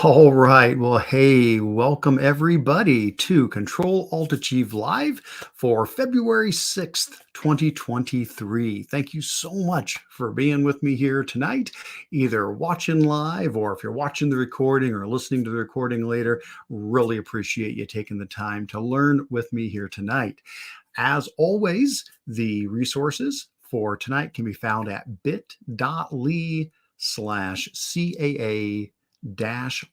All right. Well, hey, welcome everybody to Control Alt Achieve Live for February 6th, 2023. Thank you so much for being with me here tonight, either watching live or if you're watching the recording or listening to the recording later. Really appreciate you taking the time to learn with me here tonight. As always, the resources for tonight can be found at bit.ly/CAA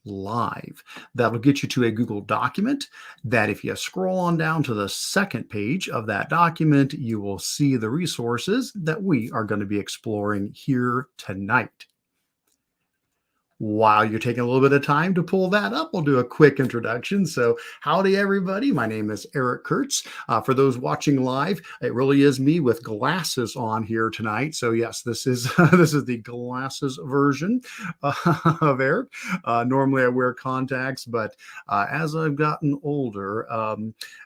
live. That'll get you to a Google document that if you scroll on down to the second page of that document, you will see the resources that we are going to be exploring here tonight. While you're taking a little bit of time to pull that up, we'll do a quick introduction. So, howdy, everybody. My name is Eric Kurtz. For those watching live, it really is me with glasses on here tonight. So, yes, this is this is the glasses version of Eric. Normally, I wear contacts, but as I've gotten older,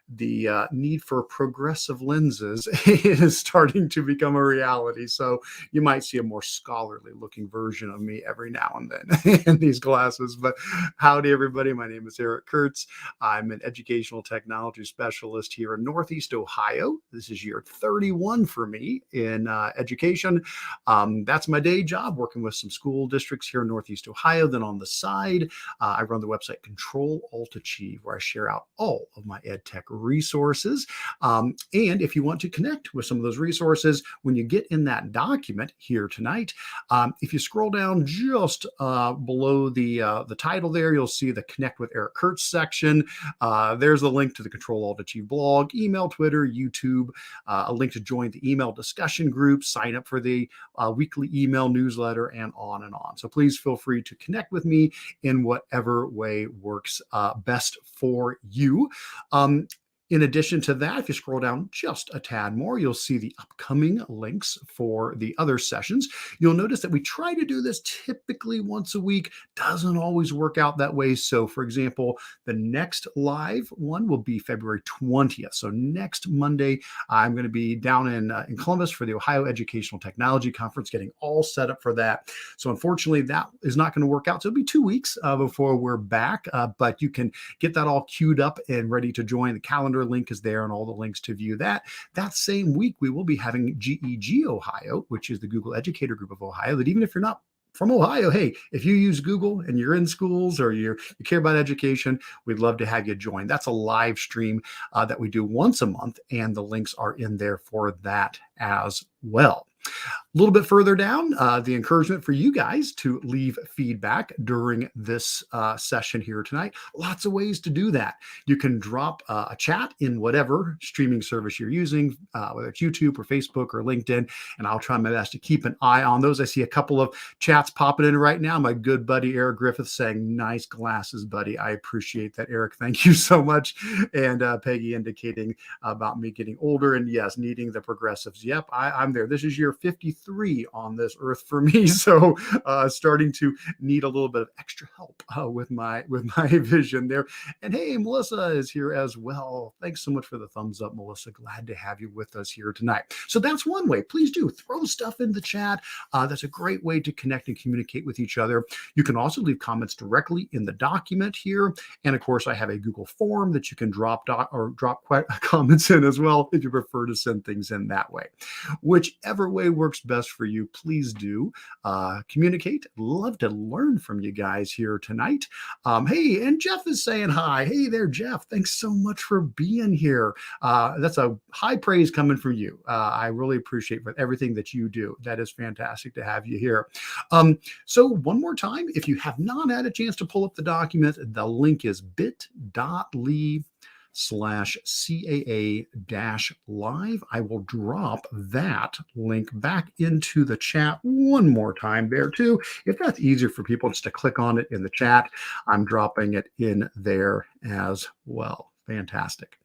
the need for progressive lenses is starting to become a reality. So, you might see a more scholarly looking version of me every now and then in these glasses. But howdy, everybody. My name is Eric Kurtz. I'm an educational technology specialist here in Northeast Ohio. This is year 31 for me in education. That's my day job, working with some school districts here in Northeast Ohio. Then on the side, I run the website Control Alt Achieve, where I share out all of my EdTech resources. And if you want to connect with some of those resources, when you get in that document here tonight, if you scroll down just below the title there, you'll see the Connect with Eric Kurtz section. There's a link to the Control Alt Achieve blog, email, Twitter, YouTube, a link to join the email discussion group, sign up for the weekly email newsletter, and on and on. So please feel free to connect with me in whatever way works best for you. In addition to that, if you scroll down just a tad more, you'll see the upcoming links for the other sessions. You'll notice that we try to do this typically once a week. Doesn't always work out that way. So, for example, the next live one will be February 20th. So next Monday, I'm going to be down in Columbus for the Ohio Educational Technology Conference, getting all set up for that. So unfortunately, that is not going to work out. So it'll be 2 weeks before we're back, but you can get that all queued up and ready to join. The calendar link is there and all the links to view that. That same week, we will be having GEG Ohio, which is the Google Educator Group of Ohio, that even if you're not from Ohio, hey, if you use Google and you're in schools or you care about education, we'd love to have you join. That's a live stream that we do once a month, and the links are in there for that as well. A little bit further down, the encouragement for you guys to leave feedback during this session here tonight. Lots of ways to do that. You can drop a chat in whatever streaming service you're using, whether it's YouTube or Facebook or LinkedIn, and I'll try my best to keep an eye on those. I see a couple of chats popping in right now. My good buddy Eric Griffith saying, "Nice glasses, buddy." I appreciate that, Eric. Thank you so much. And Peggy indicating about me getting older and yes, needing the progressives. Yep, I'm there. This is year 53 on this earth for me, so starting to need a little bit of extra help with my vision there. And hey, Melissa is here as well. Thanks so much for the thumbs up, Melissa. Glad to have you with us here tonight. So that's one way. Please do throw stuff in the chat. That's a great way to connect and communicate with each other. You can also leave comments directly in the document here, and of course, I have a Google form that you can drop comments in as well if you prefer to send things in that way. Whichever way works best for you, please do communicate. Love to learn from you guys here tonight. Hey, and Jeff is saying hi. Hey there, Jeff. Thanks so much for being here. That's a high praise coming from you. I really appreciate for everything that you do. That is fantastic to have you here. So one more time, if you have not had a chance to pull up the document, the link is bit.ly/CAA-live. I will drop that link back into the chat one more time there too. If that's easier for people just to click on it in the chat, I'm dropping it in there as well. Fantastic.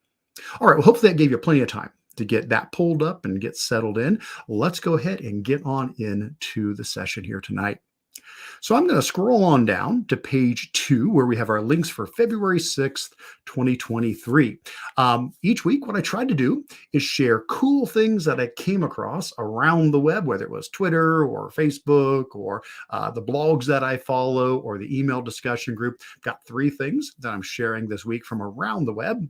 All right, well, hopefully that gave you plenty of time to get that pulled up and get settled in. Let's go ahead and get on into the session here tonight. So I'm going to scroll on down to page 2, where we have our links for February 6th, 2023. Each week, what I tried to do is share cool things that I came across around the web, whether it was Twitter or Facebook or the blogs that I follow or the email discussion group. Got 3 things that I'm sharing this week from around the web.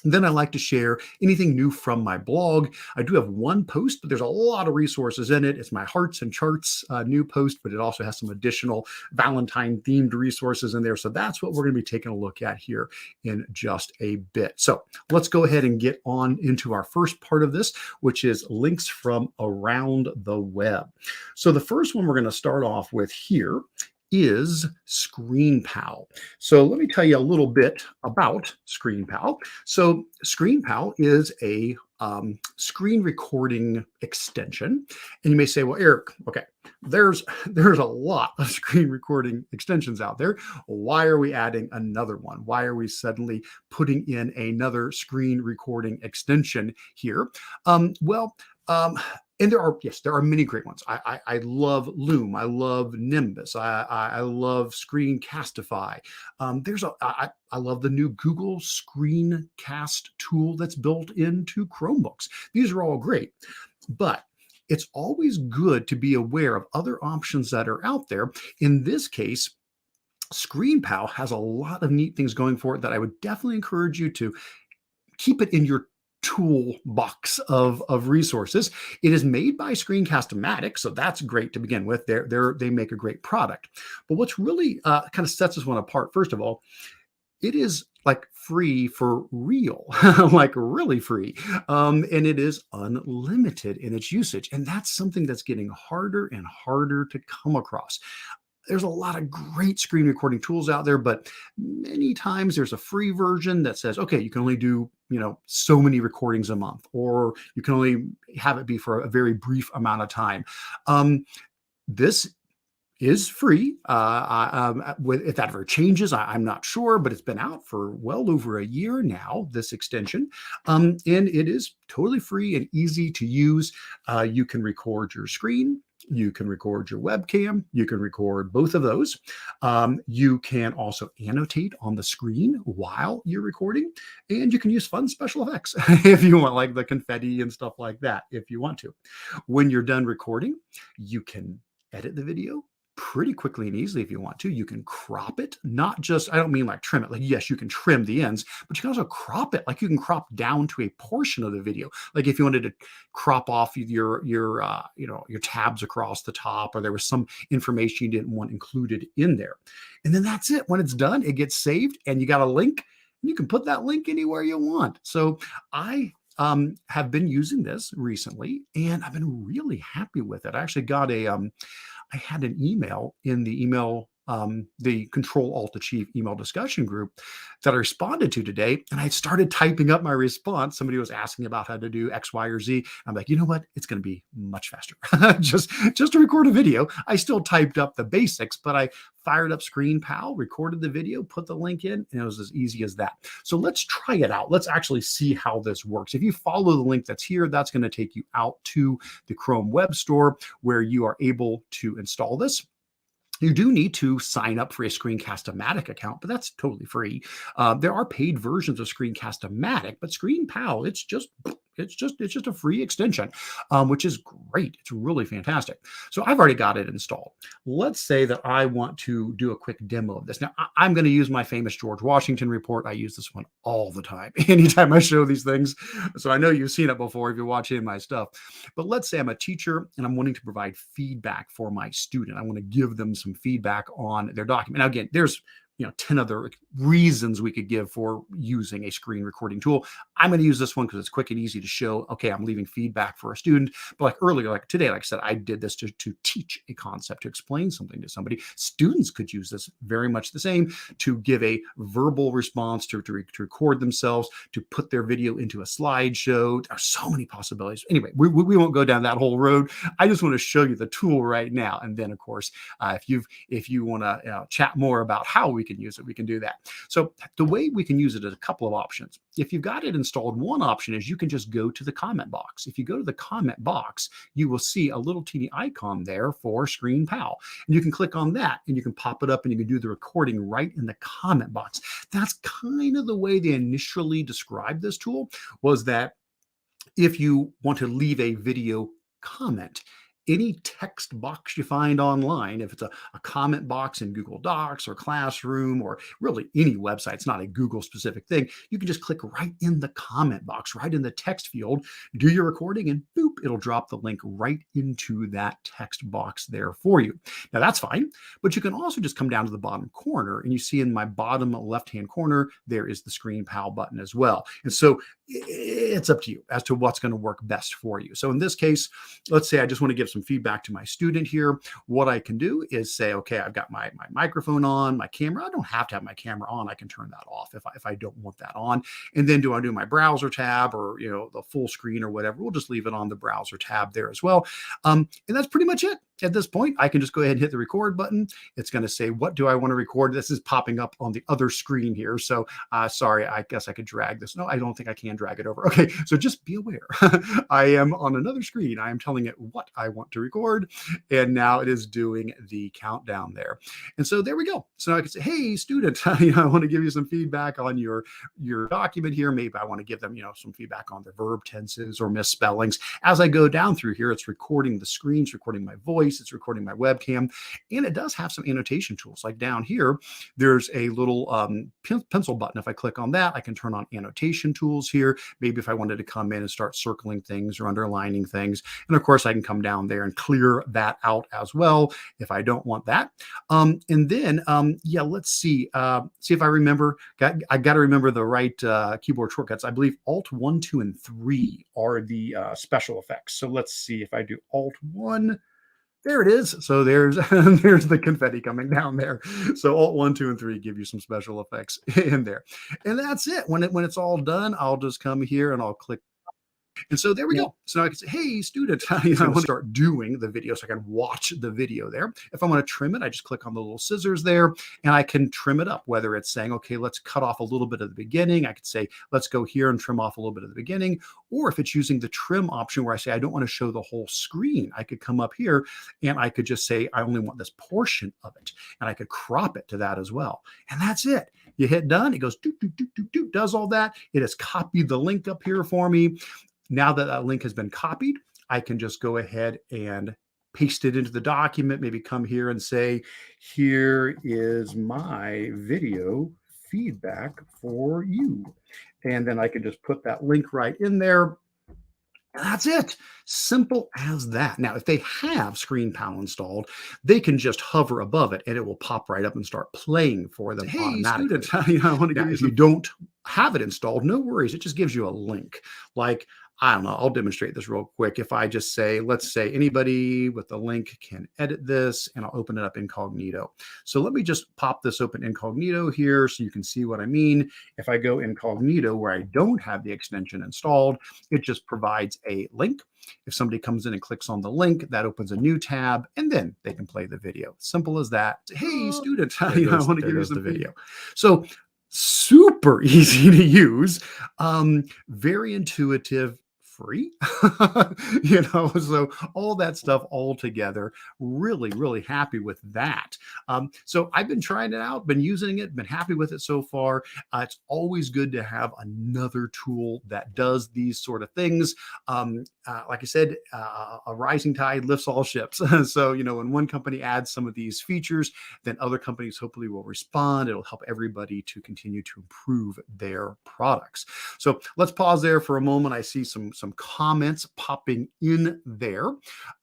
Then I like to share anything new from my blog. I do have one post, but there's a lot of resources in it. It's my Hearts and Charts new post, but it also has some additional Valentine themed resources in there. So that's what we're going to be taking a look at here in just a bit. So let's go ahead and get on into our first part of this, which is links from around the web. So the first one we're going to start off with here is ScreenPal. So let me tell you a little bit about ScreenPal. So ScreenPal is a screen recording extension. And you may say, well, Eric, okay, there's a lot of screen recording extensions out there. Why are we adding another one? Why are we suddenly putting in another screen recording extension here? And there are many great ones. I love Loom. I love Nimbus. I love Screencastify. I love the new Google Screencast tool that's built into Chromebooks. These are all great, but it's always good to be aware of other options that are out there. In this case, ScreenPal has a lot of neat things going for it that I would definitely encourage you to keep it in your toolbox of resources. It is made by Screencast-O-Matic, so that's great to begin with. They make a great product. But what's really kind of sets this one apart, first of all, it is like free for real, like really free. And it is unlimited in its usage. And that's something that's getting harder and harder to come across. There's a lot of great screen recording tools out there, but many times there's a free version that says, okay, you can only do, so many recordings a month, or you can only have it be for a very brief amount of time. This is free. If that ever changes, I'm not sure, but it's been out for well over a year now, this extension. And it is totally free and easy to use. You can record your screen. You can record your webcam. You can record both of those. You can also annotate on the screen while you're recording, and you can use fun special effects if you want, like the confetti and stuff like that, if you want to. When you're done recording, you can edit the video pretty quickly and easily if you want to. You can crop it, not just, I don't mean like trim it. Like, yes, you can trim the ends, but you can also crop it. Like you can crop down to a portion of the video. Like if you wanted to crop off your tabs across the top, or there was some information you didn't want included in there. And then that's it. When it's done, it gets saved and you got a link, and you can put that link anywhere you want. So I have been using this recently, and I've been really happy with it. I actually got I had an email in the Control-Alt-Achieve email discussion group that I responded to today, and I started typing up my response. Somebody was asking about how to do X, Y, or Z. I'm like, you know what? It's going to be much faster. just to record a video. I still typed up the basics, but I fired up ScreenPal, recorded the video, put the link in, and it was as easy as that. So let's try it out. Let's actually see how this works. If you follow the link that's here, that's going to take you out to the Chrome Web Store, where you are able to install this. You do need to sign up for a Screencast-O-Matic account, but that's totally free. There are paid versions of Screencast-O-Matic, but ScreenPal, it's just a free extension, which is great. It's really fantastic. So I've already got it installed. Let's say that I want to do a quick demo of this. Now, I'm going to use my famous George Washington report. I use this one all the time, anytime I show these things. So I know you've seen it before if you're watching my stuff. But let's say I'm a teacher and I'm wanting to provide feedback for my student. I want to give them some feedback on their document. Now, again, there's 10 other reasons we could give for using a screen recording tool. I'm going to use this one because it's quick and easy to show, okay, I'm leaving feedback for a student. But like earlier, like today, like I said, I did this to teach a concept, to explain something to somebody. Students could use this very much the same, to give a verbal response, to record themselves, to put their video into a slideshow. There are so many possibilities. Anyway, we won't go down that whole road. I just want to show you the tool right now. And then, of course, if you want to chat more about how we can use it. We can do that. So the way we can use it is a couple of options. If you've got it installed, one option is you can just go to the comment box. If you go to the comment box, you will see a little teeny icon there for ScreenPal. And you can click on that and you can pop it up and you can do the recording right in the comment box. That's kind of the way they initially described this tool, was that if you want to leave a video comment, any text box you find online, if it's a comment box in Google Docs or Classroom or really any website, it's not a Google specific thing, you can just click right in the comment box, right in the text field, do your recording, and boop, it'll drop the link right into that text box there for you. Now that's fine, but you can also just come down to the bottom corner and you see in my bottom left-hand corner, there is the ScreenPal button as well. And so it's up to you as to what's going to work best for you. So in this case, let's say I just want to give some feedback to my student here. What I can do is say, okay, I've got my microphone on, my camera. I don't have to have my camera on. I can turn that off if I don't want that on. And then do I do my browser tab or, the full screen or whatever? We'll just leave it on the browser tab there as well. And that's pretty much it. At this point, I can just go ahead and hit the record button. It's going to say, what do I want to record? This is popping up on the other screen here. So sorry, I guess I could drag this. No, I don't think I can drag it over. Okay, so just be aware. I am on another screen. I am telling it what I want to record. And now it is doing the countdown there. And so there we go. So now I can say, hey, student, I want to give you some feedback on your document here. Maybe I want to give them, some feedback on their verb tenses or misspellings. As I go down through here, it's recording the screen, it's recording my voice, it's recording my webcam, and it does have some annotation tools. Like down here, there's a little pencil button. If I click on that, I can turn on annotation tools here. Maybe if I wanted to come in and start circling things or underlining things. And of course, I can come down there and clear that out as well if I don't want that. And then, let's see. See if I remember. I got to remember the right keyboard shortcuts. I believe Alt 1, 2, and 3 are the special effects. So let's see if I do Alt 1. There it is. So there's the confetti coming down there. So Alt 1, 2, and 3 give you some special effects in there. And that's it. When it's all done, I'll just come here and I'll click. And so there we go. So now I can say, hey, student, I want to start doing the video so I can watch the video there. If I want to trim it, I just click on the little scissors there and I can trim it up, whether it's saying, okay, let's cut off a little bit of the beginning. I could say, let's go here and trim off a little bit of the beginning. Or if it's using the trim option where I say, I don't want to show the whole screen, I could come up here and I could just say, I only want this portion of it. And I could crop it to that as well. And that's it. You hit done. It goes, does all that. It has copied the link up here for me. Now that that link has been copied, I can just go ahead and paste it into the document, maybe come here and say, here is my video feedback for you. And then I can just put that link right in there. That's it. Simple as that. Now, if they have ScreenPal installed, they can just hover above it and it will pop right up and start playing for them automatically. Student, I want to give you if you don't have it installed, no worries. It just gives you a link. Like, I don't know, I'll demonstrate this real quick. If I just say, let's say anybody with the link can edit this, and I'll open it up incognito. So let me just pop this open incognito here so you can see what I mean. If I go incognito where I don't have the extension installed, it just provides a link. If somebody comes in and clicks on the link, that opens a new tab, and then they can play the video. Simple as that. Hey, student, I want to give you some video. So super easy to use, very intuitive, free, so all that stuff all together, really, really happy with that. So I've been trying it out, been using it, been happy with it so far. It's always good to have another tool that does these sort of things. Like I said, a rising tide lifts all ships. So, when one company adds some of these features, then other companies hopefully will respond. It'll help everybody to continue to improve their products. So let's pause there for a moment. I see some comments popping in there.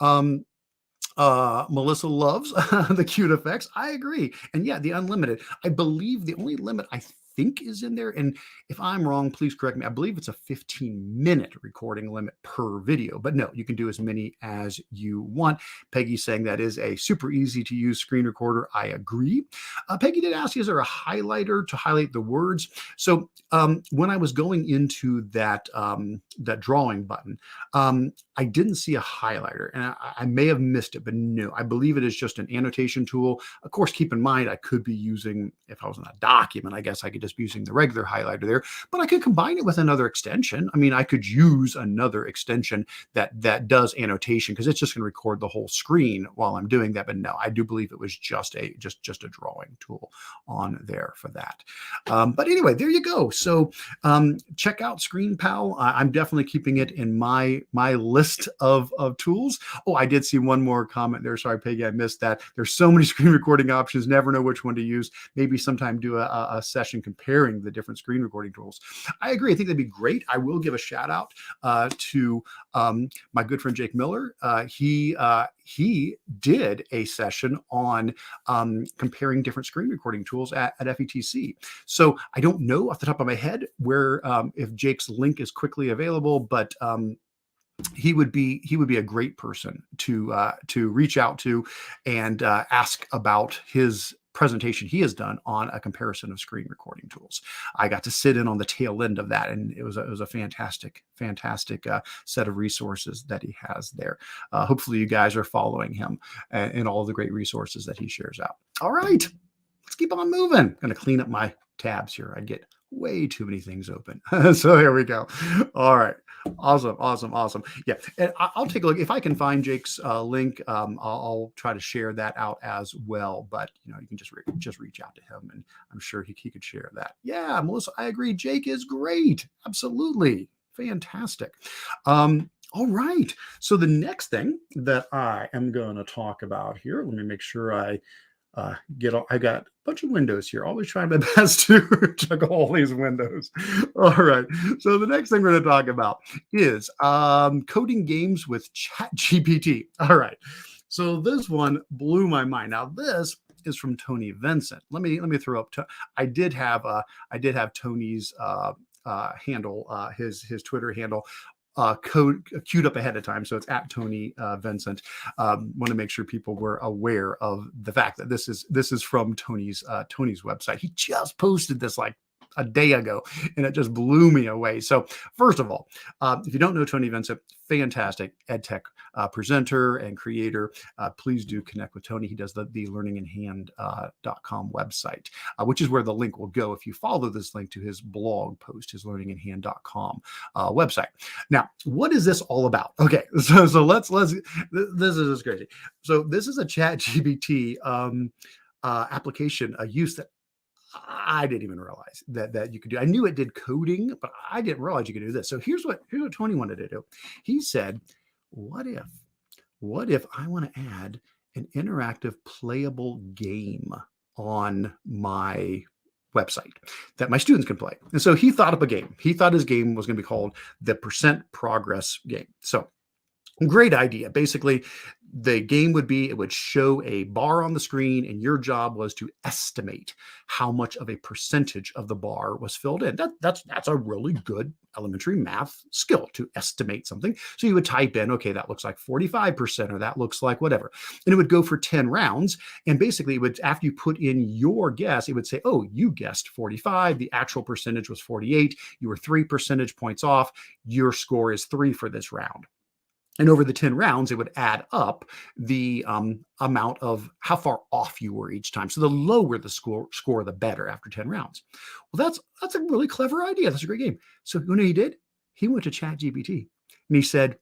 Melissa loves the cute effects. I agree. And yeah, the unlimited. I believe the only limit I think is in there. And if I'm wrong, please correct me. I believe it's a 15-minute recording limit per video, but no, you can do as many as you want. Peggy's saying that is a super easy to use screen recorder. I agree. Peggy did ask, is there a highlighter to highlight the words? So when I was going into that drawing button, I didn't see a highlighter, and I may have missed it, but no, I believe it is just an annotation tool. Of course, keep in mind, I could be using, if I was in a document, I guess I could just be using the regular highlighter there, but I could combine it with another extension. I mean, I could use another extension that does annotation, because it's just going to record the whole screen while I'm doing that. But no, I do believe it was just a drawing tool on there for that. But anyway, there you go. So check out ScreenPal. I'm definitely keeping it in my list of tools. Oh, I did see one more comment there. Sorry, Peggy, I missed that. There's so many screen recording options, never know which one to use. Maybe sometime do a session comparing the different screen recording tools. I agree. I think that'd be great. I will give a shout out to my good friend Jake Miller. He did a session on comparing different screen recording tools at FETC. So I don't know off the top of my head where if Jake's link is quickly available, but he would be a great person to reach out to and ask about his presentation he has done on a comparison of screen recording tools. I got to sit in on the tail end of that, and it was a fantastic set of resources that he has there. Hopefully you guys are following him and all the great resources that he shares out. All right, let's keep on moving. I'm going to clean up my tabs here. I get way too many things open. So here we go. All right. Awesome. Yeah. And I'll take a look. If I can find Jake's link, I'll try to share that out as well. But, you can just reach out to him, and I'm sure he could share that. Yeah, Melissa, I agree. Jake is great. Absolutely. Fantastic. All right. So the next thing that I am going to talk about here, let me make sure I got a bunch of windows here. Always trying my best to juggle all these windows. All right. So the next thing we're going to talk about is coding games with ChatGPT. All right. So this one blew my mind. Now this is from Tony Vincent. Let me throw up. I did have Tony's handle, his Twitter handle. Code queued up ahead of time, so it's at Tony Vincent. Want to make sure people were aware of the fact that this is from Tony's website. He just posted this like a day ago, and it just blew me away. So first of all, if you don't know Tony Vincent, fantastic EdTech presenter and creator. Please do connect with Tony. He does the learninginhand.com website, which is where the link will go if you follow this link to his blog post, his learninginhand.com website. Now, what is this all about? Okay, so let's this is just crazy. So this is a ChatGPT application, a use that I didn't even realize that you could do. I knew it did coding, but I didn't realize you could do this. So here's what Tony wanted to do. He said, what if I want to add an interactive playable game on my website that my students can play? And so he thought up a game. He thought his game was going to be called the Percent Progress Game. So great idea. Basically, the game it would show a bar on the screen, and your job was to estimate how much of a percentage of the bar was filled in. That's a really good elementary math skill, to estimate something. So you would type in, okay, that looks like 45%, or that looks like whatever. And it would go for 10 rounds. And basically, after you put in your guess, it would say, oh, you guessed 45. The actual percentage was 48. You were 3 percentage points off. Your score is 3 for this round. And over the 10 rounds, it would add up the amount of how far off you were each time. So the lower the score, the better after 10 rounds. Well, that's a really clever idea. That's a great game. So you know what he did? He went to ChatGPT and he said,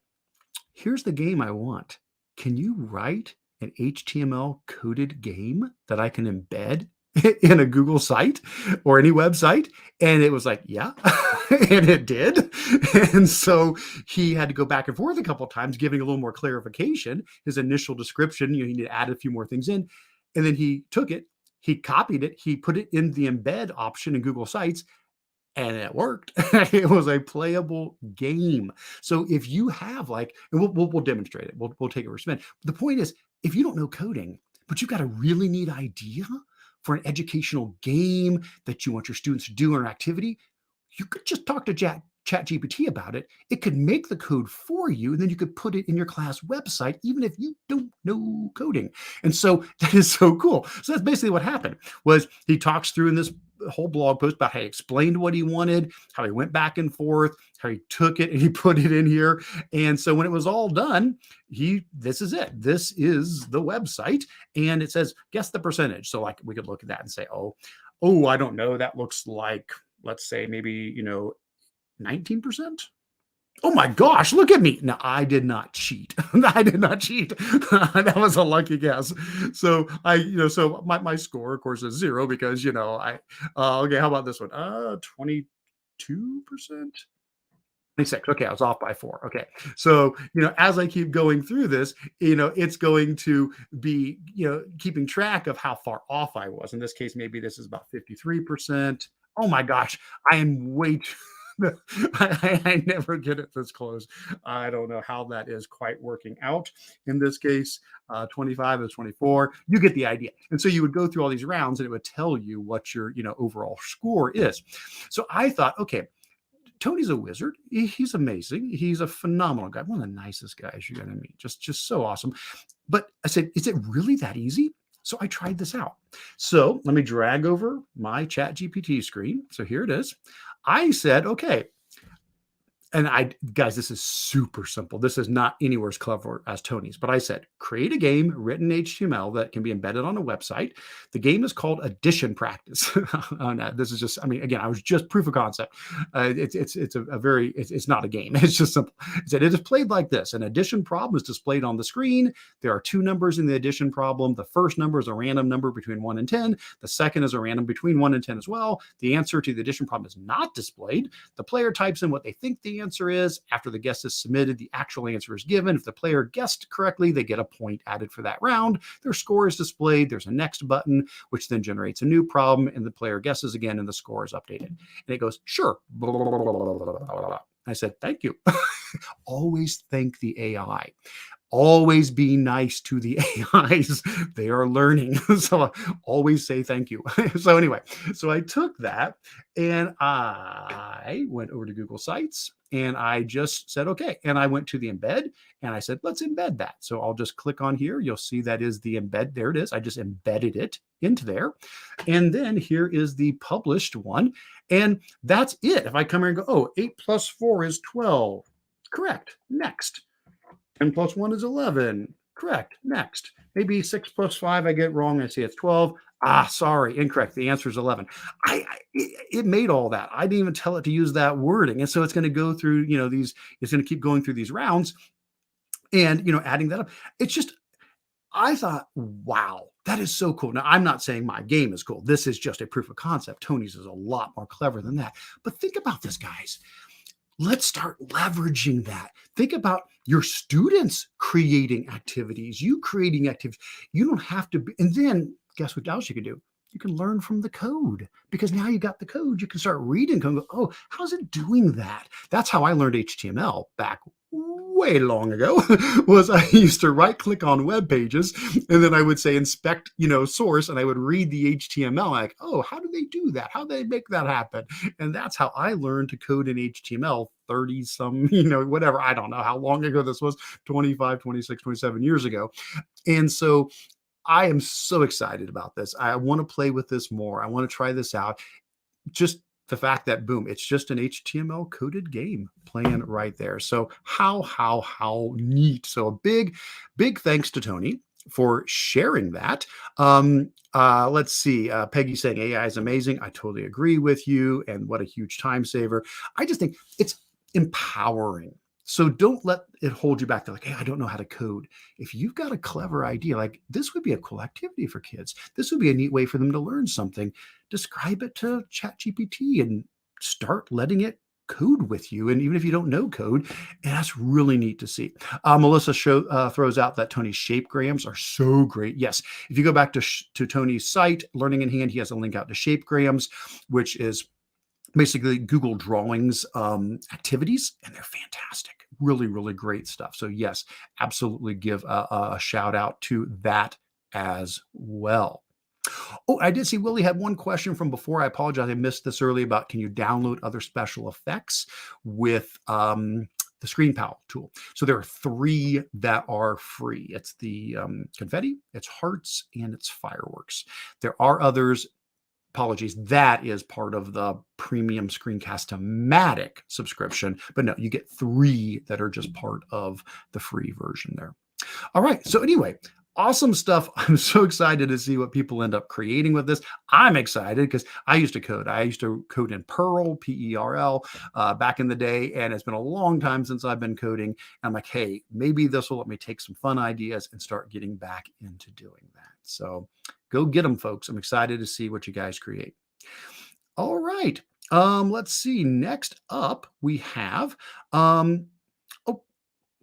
here's the game I want. Can you write an HTML coded game that I can embed in a Google site or any website? And it was like, yeah, and it did. And so he had to go back and forth a couple of times, giving a little more clarification. His initial description, he needed to add a few more things in. And then he took it, he copied it, he put it in the embed option in Google Sites, and it worked. It was a playable game. So if you have and we'll demonstrate it, we'll take it for a spin. The point is, if you don't know coding, but you've got a really neat idea for an educational game that you want your students to do or an activity, you could just talk to ChatGPT about it. It could make the code for you, and then you could put it in your class website, even if you don't know coding. And so that is so cool. So that's basically what happened. Was he talks through in this whole blog post about how he explained what he wanted, how he went back and forth, how he took it and he put it in here. And so when it was all done, this is it. This is the website, and it says guess the percentage. So like we could look at that and say, oh, I don't know. That looks like, let's say maybe 19%. Oh my gosh, look at me. No, I did not cheat. I did not cheat. That was a lucky guess. So so my score, of course, is 0 because, okay, how about this one? 22%? 26. Okay, I was off by 4. Okay. So, as I keep going through this, it's going to be, keeping track of how far off I was. In this case, maybe this is about 53%. Oh my gosh, I am way too. I never get it this close. I don't know how that is quite working out. In this case, 25 is 24. You get the idea. And so you would go through all these rounds and it would tell you what your overall score is. So I thought, okay, Tony's a wizard. He's amazing. He's a phenomenal guy. One of the nicest guys you're going to meet. Just so awesome. But I said, is it really that easy? So I tried this out. So let me drag over my ChatGPT screen. So here it is. I said, okay. And guys, this is super simple. This is not anywhere as clever as Tony's, but I said, create a game written in HTML that can be embedded on a website. The game is called Addition Practice. This is just, again, I was just proof of concept. It's not a game. It's just simple. It said, it is played like this. An addition problem is displayed on the screen. There are 2 numbers in the addition problem. The first number is a random number between 1 and 10. The second is a random between 1 and 10 as well. The answer to the addition problem is not displayed. The player types in what they think the answer is. After the guess is submitted, the actual answer is given. If the player guessed correctly, they get a point added for that round. Their score is displayed. There's a next button, which then generates a new problem, and the player guesses again, and the score is updated. And it goes, sure. I said, thank you. Always thank the AI. Always be nice to the AIs. They are learning. So always say thank you. So anyway, so I took that and I went over to Google Sites and I just said, okay. And I went to the embed and I said, let's embed that. So I'll just click on here. You'll see that is the embed. There it is. I just embedded it into there. And then here is the published one. And that's it. If I come here and go, 8 plus 4 is 12. Correct. Next. 10 plus 1 is 11. Correct. Next. Maybe 6 plus 5 I get wrong. I say it's 12. Sorry, incorrect. The answer is 11. It made all that. I didn't even tell it to use that wording. And so it's going to go through, it's going to keep going through these rounds and, adding that up. It's just, I thought, wow, that is so cool. Now, I'm not saying my game is cool. This is just a proof of concept. Tony's is a lot more clever than that. But think about this, guys. Let's start leveraging that. Think about your students creating activities, you creating activities. You don't have to be, and then guess what else you can do? You can learn from the code because now you got the code. You can start reading and go, oh, how's it doing that? That's how I learned HTML back way long ago. Was I used to right click on web pages and then I would say inspect, source, and I would read the HTML like, oh, how do they do that? How do they make that happen? And that's how I learned to code in HTML 30 some, whatever. I don't know how long ago this was, 25, 26, 27 years ago. And so I am so excited about this. I want to play with this more. I want to try this out. Just the fact that, boom, it's just an HTML coded game playing right there. So how neat. So a big thanks to Tony for sharing that. Let's see. Peggy saying AI is amazing. I totally agree with you. And what a huge time saver. I just think it's empowering. So don't let it hold you back. They're like, hey, I don't know how to code. If you've got a clever idea, like this would be a cool activity for kids. This would be a neat way for them to learn something. Describe it to ChatGPT and start letting it code with you. And even if you don't know code, and that's really neat to see. Melissa throws out that Tony's shapegrams are so great. Yes, if you go back to Tony's site, Learning in Hand, he has a link out to shapegrams, which is basically Google Drawings activities, and they're fantastic. Really, really great stuff. So yes, absolutely give a shout out to that as well. Oh, I did see Willie had one question from before. I apologize. I missed this early about can you download other special effects with the ScreenPal tool. So there are three that are free. It's the confetti, it's hearts, and it's fireworks. There are others. Apologies, that is part of the premium Screencast-O-Matic subscription. But no, you get three that are just part of the free version there. All right. So anyway, awesome stuff. I'm so excited to see what people end up creating with this. I'm excited because I used to code. I used to code in Perl, Perl, back in the day. And it's been a long time since I've been coding. I'm like, hey, maybe this will let me take some fun ideas and start getting back into doing that. So go get them, folks. I'm excited to see what you guys create. All right. Let's see. Next up, we have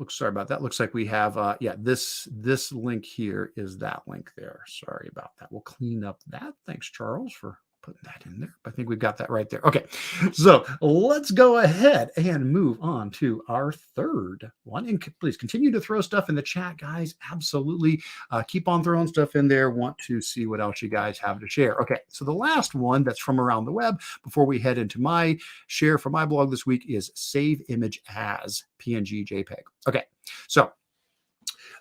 sorry about that. Looks like we have, this link here is that link there. Sorry about that. We'll clean up that. Thanks, Charles, for putting that in there. I think we've got that right there. Okay, so let's go ahead and move on to our third one. And please continue to throw stuff in the chat, guys. Absolutely. Keep on throwing stuff in there. Want to see what else you guys have to share. Okay, so the last one that's from around the web before we head into my share for my blog this week is Save Image As PNG JPEG. Okay, so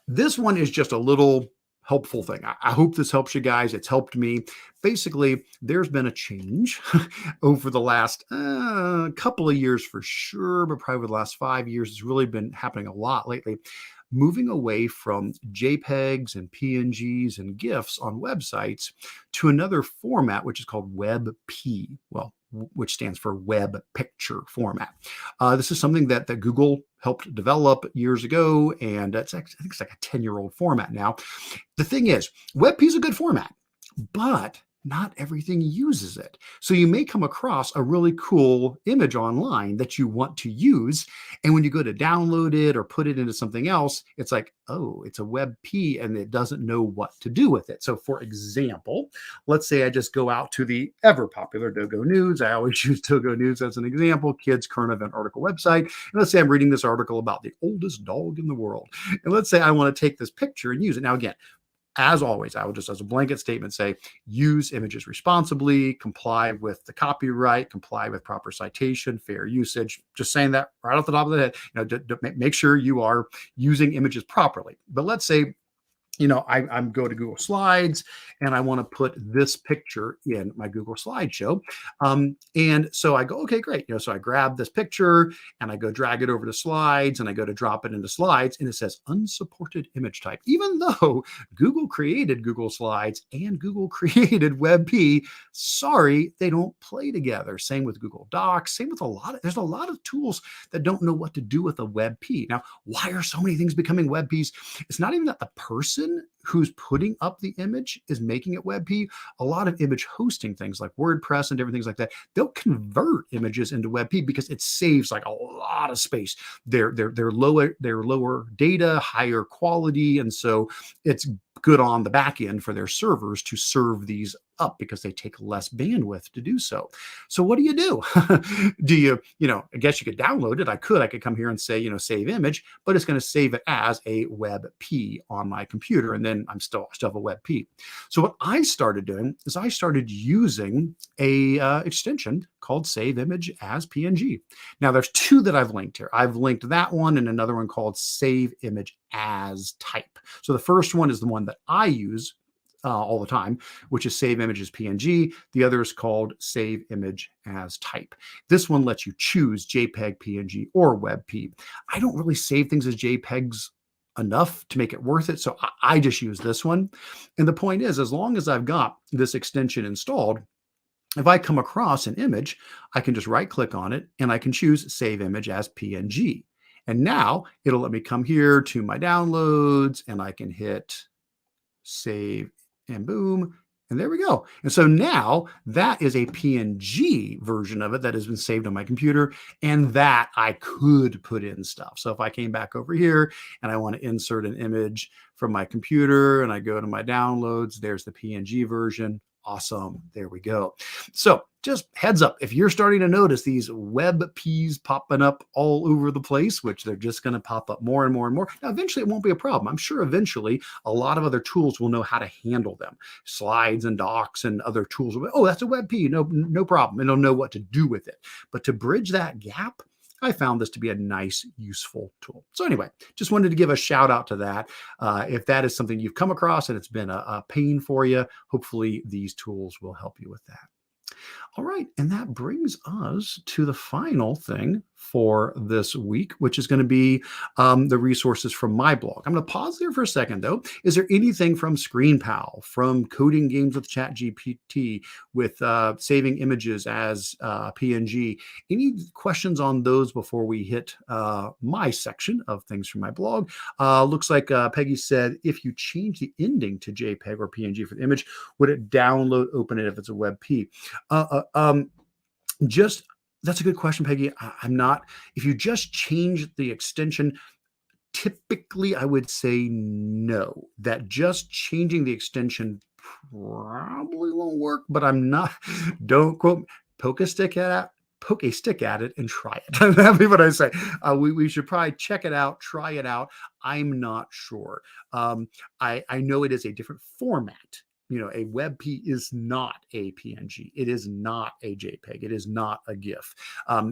this one is just a little helpful thing. I hope this helps you guys. It's helped me. Basically, there's been a change over the last couple of years for sure, but probably the last 5 years, it's really been happening a lot lately. Moving away from JPEGs and PNGs and GIFs on websites to another format, which is called WebP. Well, which stands for web picture format. This is something that Google helped develop years ago, and I think it's like a 10-year-old format now. The thing is, WebP is a good format, but not everything uses it. So you may come across a really cool image online that you want to use. And when you go to download it or put it into something else, it's like, oh, it's a WebP and it doesn't know what to do with it. So for example, let's say I just go out to the ever popular Dogo News. I always use Dogo News as an example, kids current event article website. And let's say I'm reading this article about the oldest dog in the world. And let's say I want to take this picture and use it. Now, again, as always, I will just as a blanket statement say, use images responsibly, comply with the copyright, comply with proper citation, fair usage. Just saying that right off the top of the head, make sure you are using images properly. But let's say, I'm go to Google Slides and I want to put this picture in my Google slideshow. And so I go, okay, great. So I grab this picture and I go drag it over to Slides and I go to drop it into Slides and it says unsupported image type. Even though Google created Google Slides and Google created WebP, sorry, they don't play together. Same with Google Docs, same with there's a lot of tools that don't know what to do with a WebP. Now, why are so many things becoming WebPs? It's not even that the person who's putting up the image is making it WebP. A lot of image hosting things like WordPress and different things like that, they'll convert images into WebP because it saves like a lot of space. They're lower data, higher quality, and so it's good on the back end for their servers to serve these up because they take less bandwidth to do so. So what do? Do you, I guess you could download it. I could come here and say, save image, but it's going to save it as a WebP on my computer. And then I still have a WebP. So what I started doing is I started using a extension called Save Image As PNG. Now there's two that I've linked here. I've linked that one and another one called Save Image As Type. So the first one is the one that I use all the time, which is Save Image As PNG. The other is called Save Image As Type. This one lets you choose JPEG, PNG, or WebP. I don't really save things as JPEGs enough to make it worth it, so I just use this one. And the point is, as long as I've got this extension installed, if I come across an image, I can just right click on it and I can choose Save Image As PNG. And now it'll let me come here to my downloads and I can hit save and boom, and there we go. And so now that is a PNG version of it that has been saved on my computer, and that I could put in stuff. So if I came back over here and I want to insert an image from my computer and I go to my downloads, there's the PNG version. Awesome. There we go. So just heads up, if you're starting to notice these web Ps popping up all over the place, which they're just going to pop up more and more and more. Now, eventually it won't be a problem. I'm sure eventually a lot of other tools will know how to handle them. Slides and docs and other tools will be, oh, that's a web P. No problem. And they'll know what to do with it. But to bridge that gap, I found this to be a nice, useful tool. So anyway, just wanted to give a shout out to that. If that is something you've come across and it's been a pain for you, hopefully these tools will help you with that. All right, and that brings us to the final thing for this week, which is going to be the resources from my blog. I'm going to pause there for a second, though. Is there anything from ScreenPal, from coding games with ChatGPT, with saving images as PNG? Any questions on those before we hit my section of things from my blog? Looks like Peggy said, if you change the ending to JPEG or PNG for the image, would it download, open it if it's a WebP? That's a good question, Peggy. I'm not, if you just change the extension, typically I would say no, that just changing the extension probably won't work, but I'm not, don't quote, poke a stick at it and try it. That'd be what I say. We should probably check it out, try it out. I'm not sure. I know it is a different format. You know, a WebP is not a PNG. It is not a JPEG. It is not a GIF.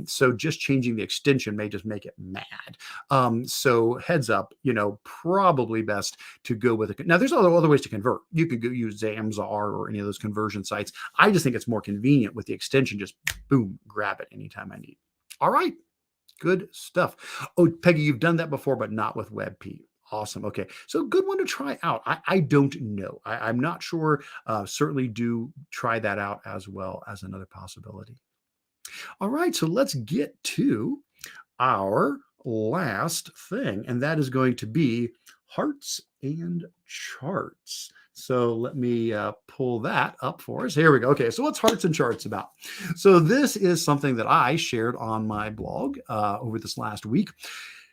So just changing the extension may just make it mad. So heads up, you know, probably best to go with it. Now, there's other ways to convert. You could go use Zamzar or any of those conversion sites. I just think it's more convenient with the extension. Just boom, grab it anytime I need. All right, good stuff. Oh, Peggy, you've done that before, but not with WebP. Awesome. Okay. So good one to try out. I don't know. I'm not sure. Certainly do try that out as well as another possibility. All right. So let's get to our last thing, and that is going to be hearts and charts. So let me pull that up for us. Here we go. Okay, so what's hearts and charts about? So this is something that I shared on my blog over this last week.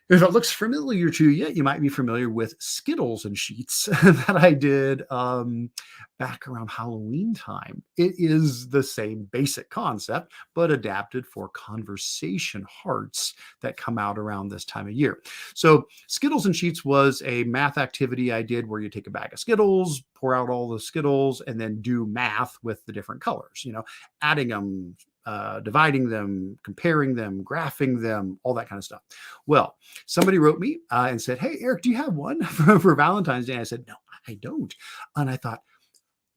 If it looks familiar to you, you might be familiar with Skittles and Sheets that I did back around Halloween time. It is the same basic concept, but adapted for conversation hearts that come out around this time of year. So Skittles and Sheets was a math activity I did where you take a bag of Skittles, pour out all the Skittles, and then do math with the different colors, you know, adding them, dividing them, comparing them, graphing them, all that kind of stuff. Well, somebody wrote me and said, hey, Eric, do you have one for Valentine's Day? And I said, no, I don't. And I thought,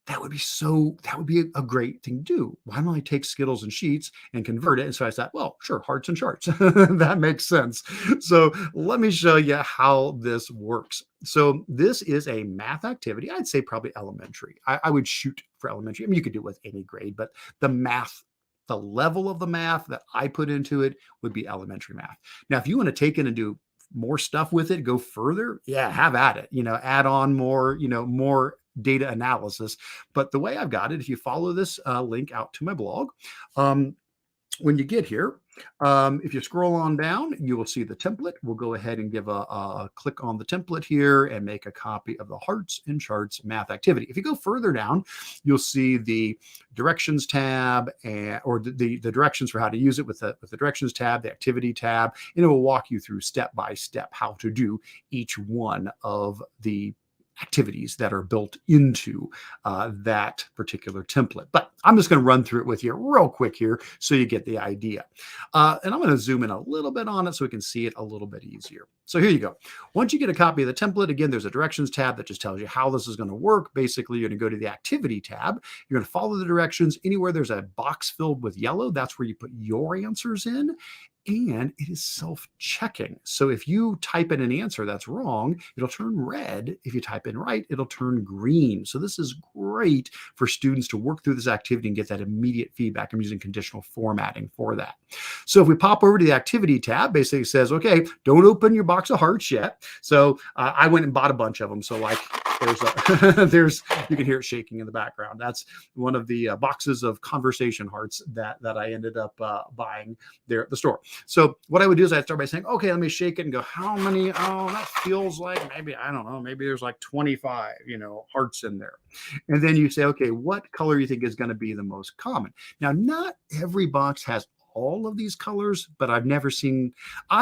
that would be a great thing to do. Why don't I take Skittles and Sheets and convert it? And so I thought, well, sure, hearts and charts. That makes sense. So let me show you how this works. So this is a math activity. I'd say probably elementary. I would shoot for elementary. I mean, you could do it with any grade, but the level of the math that I put into it would be elementary math. Now, if you want to take it and do more stuff with it, go further, yeah, have at it, you know, add on more, you know, more data analysis. But the way I've got it, if you follow this link out to my blog, when you get here, if you scroll on down, you will see the template. We'll go ahead and give a click on the template here and make a copy of the hearts and charts math activity. If you go further down, you'll see the directions tab or the directions for how to use it with the directions tab, the activity tab, and it will walk you through step by step how to do each one of the activities that are built into that particular template. But I'm just going to run through it with you real quick here so you get the idea. And I'm going to zoom in a little bit on it so we can see it a little bit easier. So here you go. Once you get a copy of the template, again, there's a directions tab that just tells you how this is going to work. Basically, you're going to go to the activity tab. You're going to follow the directions. Anywhere there's a box filled with yellow, that's where you put your answers in. And it is self-checking. So if you type in an answer that's wrong, it'll turn red. If you type in right, it'll turn green. So this is great for students to work through this activity and get that immediate feedback. I'm using conditional formatting for that. So if we pop over to the activity tab, basically it says, okay, don't open your box of hearts yet. So I went and bought a bunch of them. So like there's a there's you can hear it shaking in the background. That's one of the boxes of conversation hearts that I ended up buying there at the store. So what I would do is I'd start by saying, okay, let me shake it and go, how many? Oh, that feels like maybe, I don't know, maybe there's like 25, hearts in there. And then you say, okay, what color you think is going to be the most common? Now, not every box has all of these colors, but I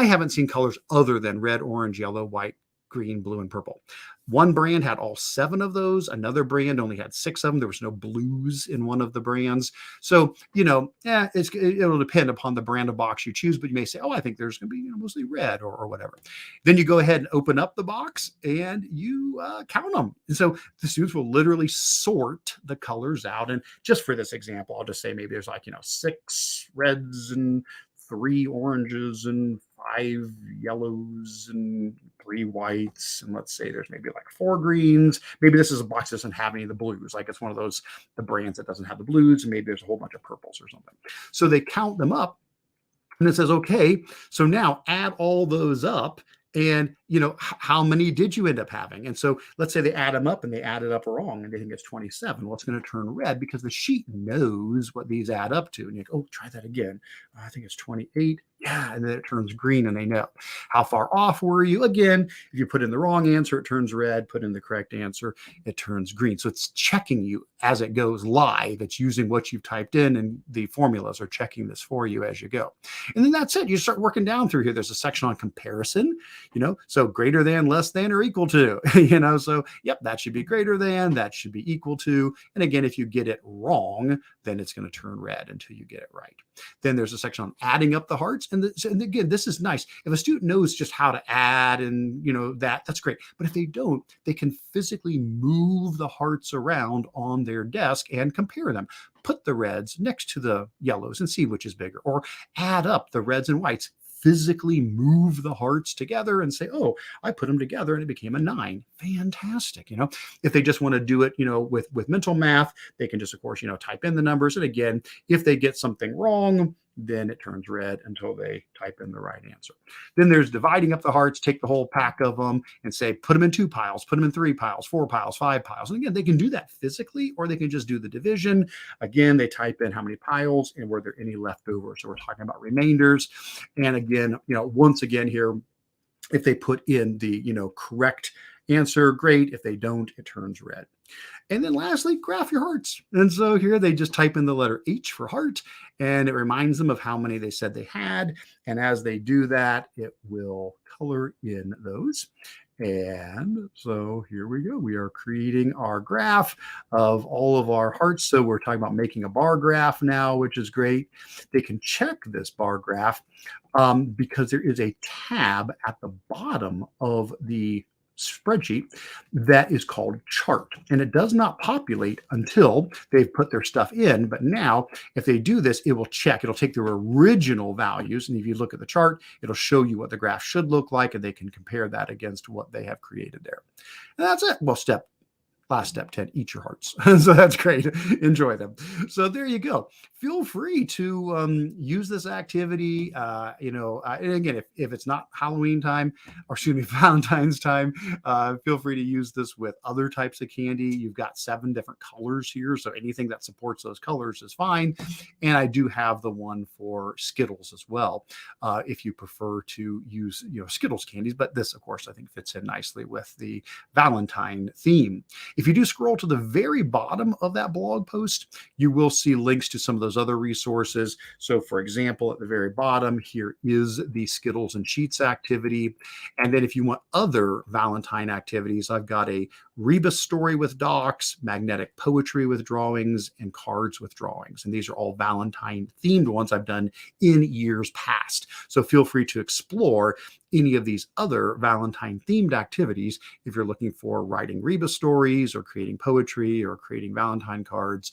haven't seen colors other than red, orange, yellow, white, green, blue, and purple. One brand had all 7 of those. Another brand only had 6 of them. There was no blues in one of the brands. So, it'll depend upon the brand of box you choose, but you may say, oh, I think there's going to be mostly red or whatever. Then you go ahead and open up the box and you count them. And so the students will literally sort the colors out. And just for this example, I'll just say maybe there's 6 reds and 3 oranges and 5 yellows and 3 whites, and let's say there's maybe like 4 greens. Maybe this is a box that doesn't have any of the blues, like it's one of the brands that doesn't have the blues, and maybe there's a whole bunch of purples or something. So they count them up, and it says, okay, so now add all those up, and how many did you end up having? And so let's say they add them up and they add it up wrong and they think it's 27. Well, it's going to turn red because the sheet knows what these add up to. And you go, oh, try that again. I think it's 28. Yeah. And then it turns green and they know. How far off were you? Again, if you put in the wrong answer, it turns red. Put in the correct answer, it turns green. So it's checking you as it goes live. It's using what you've typed in, and the formulas are checking this for you as you go. And then that's it. You start working down through here. There's a section on comparison, so greater than, less than, or equal to, so yep, that should be greater than, that should be equal to. And again, if you get it wrong, then it's going to turn red until you get it right. Then there's a section on adding up the hearts. And again, this is nice. If a student knows just how to add and that's great. But if they don't, they can physically move the hearts around on their desk and compare them. Put the reds next to the yellows and see which is bigger, or add up the reds and whites. Physically move the hearts together and say, oh, I put them together and it became a 9. Fantastic. If they just want to do it, with mental math, they can just, of course, type in the numbers. And again, if they get something wrong, then it turns red until they type in the right answer. Then there's dividing up the hearts, take the whole pack of them and say, put them in 2 piles, put them in 3 piles, 4 piles, 5 piles. And again, they can do that physically, or they can just do the division. Again, they type in how many piles and were there any left over. So we're talking about remainders. And again, once again here, if they put in the, correct answer, great. If they don't, it turns red. And then lastly, graph your hearts. And so here they just type in the letter H for heart, and it reminds them of how many they said they had. And as they do that, it will color in those. And so here we go. We are creating our graph of all of our hearts. So we're talking about making a bar graph now, which is great. They can check this bar graph because there is a tab at the bottom of the spreadsheet that is called chart, and it does not populate until they've put their stuff in. But now if they do this, it will check, it'll take their original values, and if you look at the chart, it'll show you what the graph should look like, and they can compare that against what they have created there. And that's it. Well, last step 10, eat your hearts. So that's great. Enjoy them. So there you go. Feel free to use this activity. And again, if it's not Halloween time, or excuse me, Valentine's time, feel free to use this with other types of candy. You've got 7 different colors here, so anything that supports those colors is fine. And I do have the one for Skittles as well, if you prefer to use Skittles candies. But this, of course, I think fits in nicely with the Valentine theme. If you do scroll to the very bottom of that blog post, you will see links to some of those other resources. So for example, at the very bottom, here is the Skittles and Sheets activity. And then if you want other Valentine activities, I've got a rebus story with docs, magnetic poetry with drawings, and cards with drawings. And these are all Valentine themed ones I've done in years past. So feel free to explore any of these other Valentine themed activities if you're looking for writing rebus stories or creating poetry or creating Valentine cards.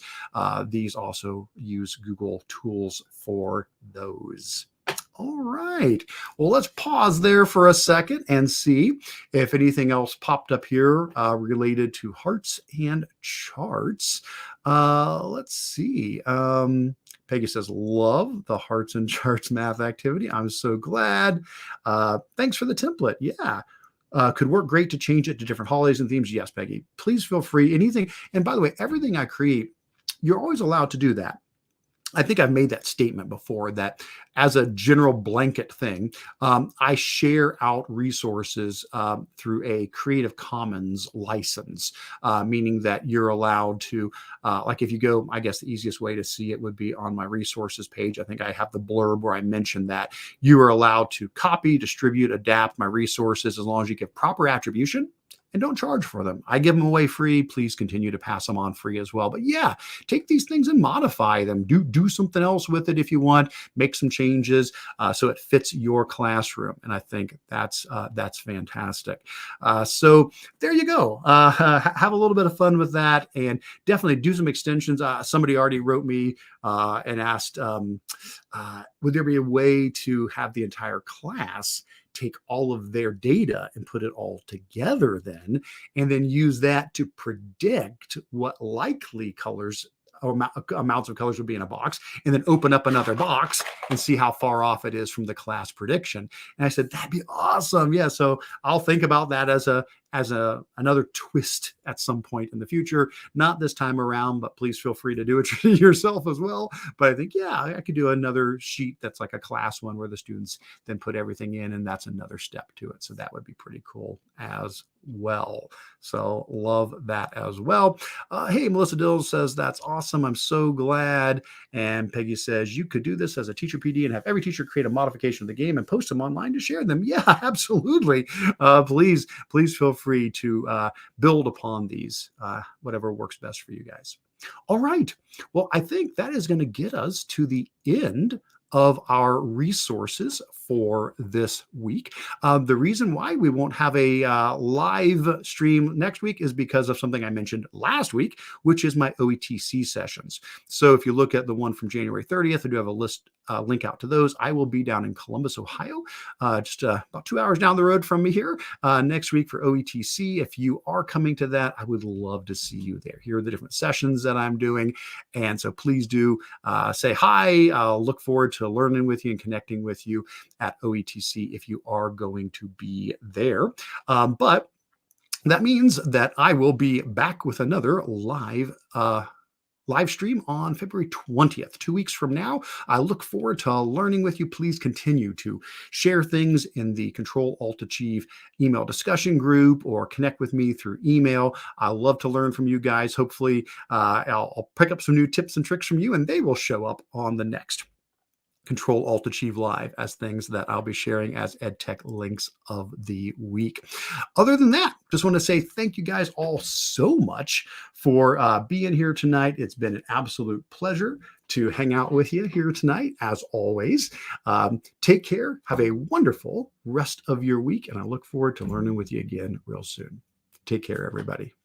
These also use Google tools for those. All right. Well, let's pause there for a second and see if anything else popped up here related to hearts and charts. Let's see. Peggy says, love the hearts and charts math activity. I'm so glad. Thanks for the template. Yeah. Could work great to change it to different holidays and themes. Yes, Peggy, please feel free. Anything. And by the way, everything I create, you're always allowed to do that. I think I've made that statement before that as a general blanket thing, I share out resources through a Creative Commons license, meaning that you're allowed to, like if you go, I guess the easiest way to see it would be on my resources page. I think I have the blurb where I mentioned that you are allowed to copy, distribute, adapt my resources as long as you give proper attribution and don't charge for them. I give them away free. Please continue to pass them on free as well. But yeah, take these things and modify them. Do something else with it if you want. Make some changes so it fits your classroom. And I think that's fantastic. So there you go. Have a little bit of fun with that, and definitely do some extensions. Somebody already wrote me and asked, would there be a way to have the entire class take all of their data and put it all together and then use that to predict what likely colors or amounts of colors would be in a box, and then open up another box and see how far off it is from the class prediction. And I said, that'd be awesome. Yeah. So I'll think about that as another twist at some point in the future. Not this time around, but please feel free to do it yourself as well. But I think, yeah, I could do another sheet that's like a class one where the students then put everything in, and that's another step to it. So that would be pretty cool as well. So love that as well. Hey, Melissa Dills says, that's awesome. I'm so glad. And Peggy says, you could do this as a teacher PD and have every teacher create a modification of the game and post them online to share them. Yeah, absolutely. Please feel free to build upon these, whatever works best for you guys. All right. Well, I think that is going to get us to the end of our resources for this week. The reason why we won't have a live stream next week is because of something I mentioned last week, which is my OETC sessions. So if you look at the one from January 30th, I do have a link out to those. I will be down in Columbus, Ohio, just about 2 hours down the road from me here next week for OETC. If you are coming to that, I would love to see you there. Here are the different sessions that I'm doing. And so please do say hi. I'll look forward to learning with you and connecting with you at OETC if you are going to be there. But that means that I will be back with another live stream on February 20th, 2 weeks from now. I look forward to learning with you. Please continue to share things in the Control-Alt-Achieve email discussion group or connect with me through email. I love to learn from you guys. Hopefully, I'll pick up some new tips and tricks from you, and they will show up on the next Control-Alt-Achieve Live as things that I'll be sharing as EdTech links of the week. Other than that, just want to say thank you guys all so much for being here tonight. It's been an absolute pleasure to hang out with you here tonight, as always. Take care. Have a wonderful rest of your week, and I look forward to learning with you again real soon. Take care, everybody.